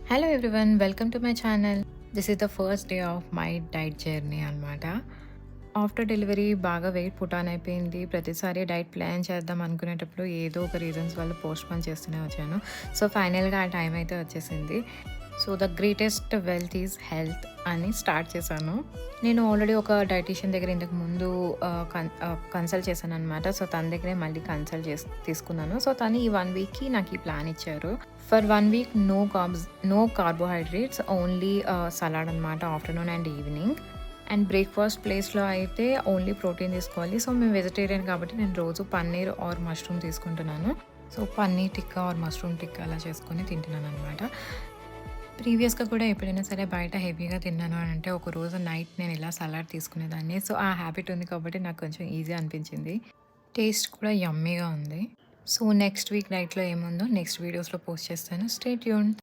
Hello everyone, welcome to my channel. This is the first day of my diet journey అనమాట. After delivery బాగా wait పుటాన్ అయిపోయింది. ప్రతిసారి diet plan చేద్దాం అనుకునేటప్పుడు ఏదో ఒక రీజన్స్ వల్ల పోస్ట్‌పోన్ చేస్తూనే వచ్చాను. సో, ఫైనల్‌గా ఆ టైం అయితే వచ్చేసింది. So, the greatest wealth is health అని స్టార్ట్ చేశాను. నేను ఆల్రెడీ ఒక డైటీషియన్ దగ్గర ఇంతకు ముందు కన్సల్ట్ చేశాననమాట. సో, తన దగ్గరే మళ్ళీ కన్సల్ట్ తీసుకున్నాను. సో, తను ఈ 1 వీక్‌కి నాకు ఈ ప్లాన్ ఇచ్చారు. For 1 week no carbohydrates, only salad అనమాట afternoon and evening. And breakfast ప్లేస్‌లో అయితే ఓన్లీ ప్రోటీన్ తీసుకోవాలి. సో, మేము వెజిటేరియన్ కాబట్టి నేను రోజు పన్నీర్ ఆర్ మష్రూమ్ తీసుకుంటున్నాను. So, paneer tikka or mushroom tikka అలా చేసుకొని తింటున్నాననమాట. ప్రీవియస్‌గా కూడా ఎప్పుడైనా సరే బయట హెవీగా తిన్నాను అని అంటే ఒకరోజు నైట్ నేను ఇలా సలాడ్ తీసుకునేదాన్ని. సో, ఆ హ్యాబిట్ ఉంది కాబట్టి నాకు కొంచెం ఈజీ అనిపించింది. టేస్ట్ కూడా యమ్మీగా ఉంది. సో, నెక్స్ట్ వీక్ డైట్‌లో ఏముందో నెక్స్ట్ వీడియోస్‌లో పోస్ట్ చేస్తాను. Stay tuned.